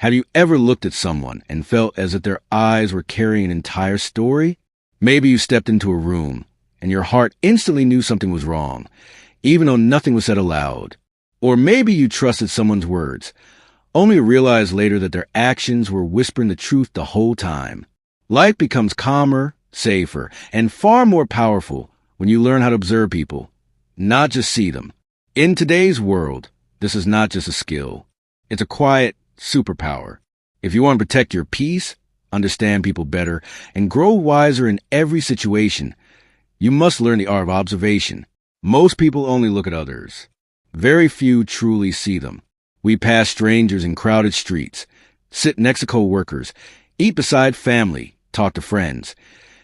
Have you ever looked at someone and felt as if their eyes were carrying an entire story? Maybe you stepped into a room and your heart instantly knew something was wrong, even though nothing was said aloud. Or maybe you trusted someone's words, only to realize later that their actions were whispering the truth the whole time. Life becomes calmer, safer, and far more powerful when you learn how to observe people, not just see them. In today's world, this is not just a skill. It's a quiet superpower. If you want to protect your peace, understand people better, and grow wiser in every situation, you must learn the art of observation. Most people only look at others. Very few truly see them. We pass strangers in crowded streets, sit next to co-workers, eat beside family, talk to friends.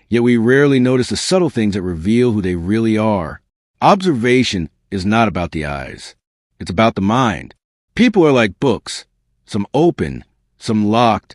Yet we rarely notice the subtle things that reveal who they really are. Observation is not about the eyes. It's about the mind. People are like books, some open, some locked,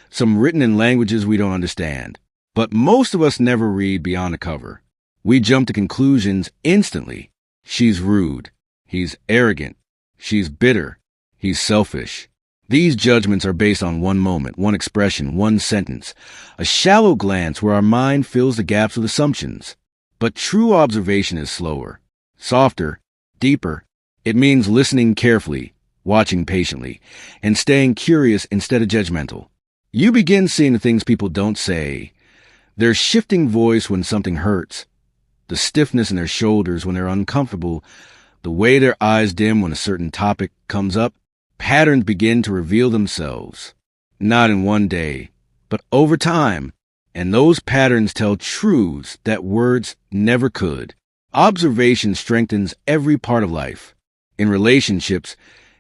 some written in languages we don't understand. But most of us never read beyond the cover. We jump to conclusions instantly. She's rude. He's arrogant. She's bitter. He's selfish. These judgments are based on one moment, one expression, one sentence, a shallow glance where our mind fills the gaps with assumptions. But true observation is slower, softer, deeper. It means listening carefully, watching patiently, and staying curious instead of judgmental. You begin seeing the things people don't say. Their shifting voice when something hurts, the stiffness in their shoulders when they're uncomfortable, the way their eyes dim when a certain topic comes up. Patterns begin to reveal themselves, not in one day, but over time, and those patterns tell truths that words never could. Observation strengthens every part of life. In relationships,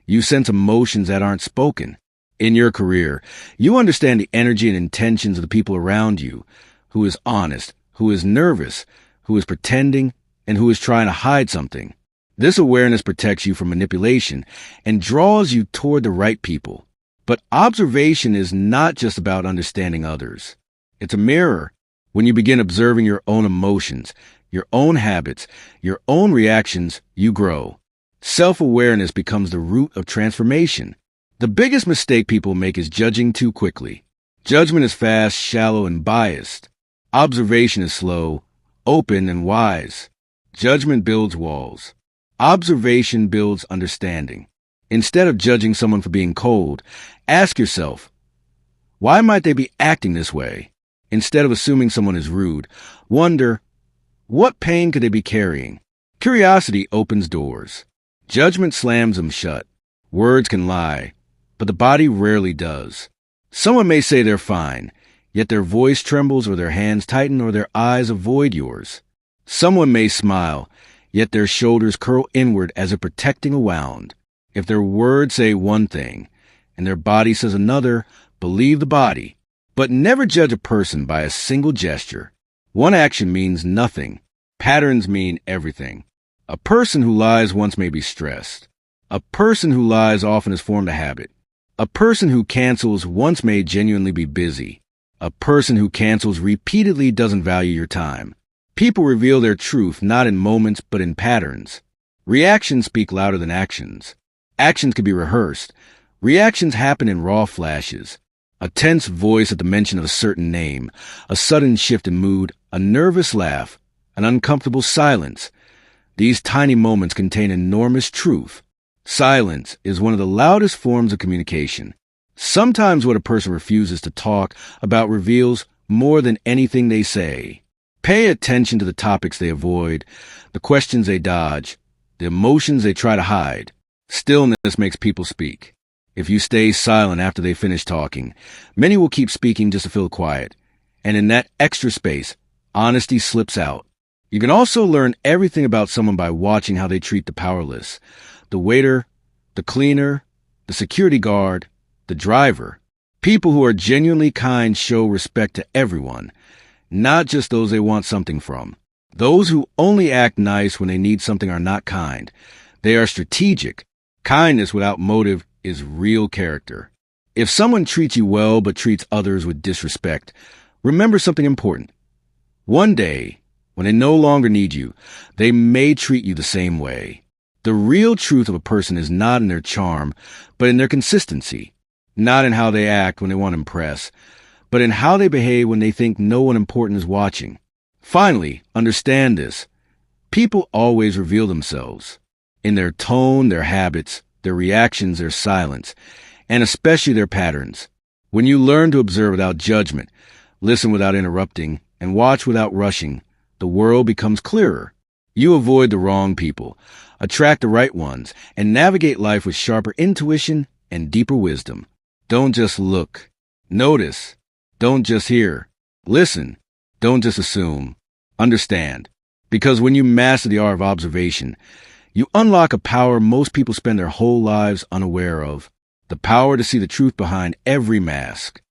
you sense emotions that aren't spoken. In your career, you understand the energy and intentions of the people around you, who is honest, who is nervous, who is pretending, and who is trying to hide something. This awareness protects you from manipulation and draws you toward the right people. But observation is not just about understanding others. It's a mirror. When you begin observing your own emotions, your own habits, your own reactions, you grow. Self-awareness becomes the root of transformation. The biggest mistake people make is judging too quickly. Judgment is fast, shallow, and biased. Observation is slow, open, and wise. Judgment builds walls. Observation builds understanding. Instead of judging someone for being cold, ask yourself, why might they be acting this way? Instead of assuming someone is rude, wonder, what pain could they be carrying? Curiosity opens doors. Judgment slams them shut. Words can lie, but the body rarely does. Someone may say they're fine, yet their voice trembles or their hands tighten or their eyes avoid yours. Someone may smile, yet their shoulders curl inward as if protecting a wound. If their words say one thing, and their body says another, believe the body. But never judge a person by a single gesture. One action means nothing. Patterns mean everything. A person who lies once may be stressed. A person who lies often has formed a habit. A person who cancels once may genuinely be busy. A person who cancels repeatedly doesn't value your time. People reveal their truth not in moments but in patterns. Reactions speak louder than actions. Actions can be rehearsed. Reactions happen in raw flashes. A tense voice at the mention of a certain name, a sudden shift in mood, a nervous laugh, an uncomfortable silence. These tiny moments contain enormous truth. Silence is one of the loudest forms of communication. Sometimes what a person refuses to talk about reveals more than anything they say. Pay attention to the topics they avoid, the questions they dodge, the emotions they try to hide. Stillness makes people speak. If you stay silent after they finish talking, many will keep speaking just to feel quiet. And in that extra space, honesty slips out. You can also learn everything about someone by watching how they treat the powerless, the waiter, the cleaner, the security guard, the driver. People who are genuinely kind show respect to everyone, not just those they want something from. Those who only act nice when they need something are not kind. They are strategic. Kindness without motive is real character. If someone treats you well but treats others with disrespect, remember something important. One day, when they no longer need you, they may treat you the same way. The real truth of a person is not in their charm, but in their consistency. not in how they act when they want to impress, but in how they behave when they think no one important is watching. Finally, understand this. People always reveal themselves in their tone, their habits, their reactions, their silence, and especially their patterns. When you learn to observe without judgment, listen without interrupting, and watch without rushing, the world becomes clearer. You avoid the wrong people, attract the right ones, and navigate life with sharper intuition and deeper wisdom. Don't just look. Notice. Don't just hear. Listen. Don't just assume. Understand. Because when you master the art of observation, you unlock a power most people spend their whole lives unaware of. The power to see the truth behind every mask.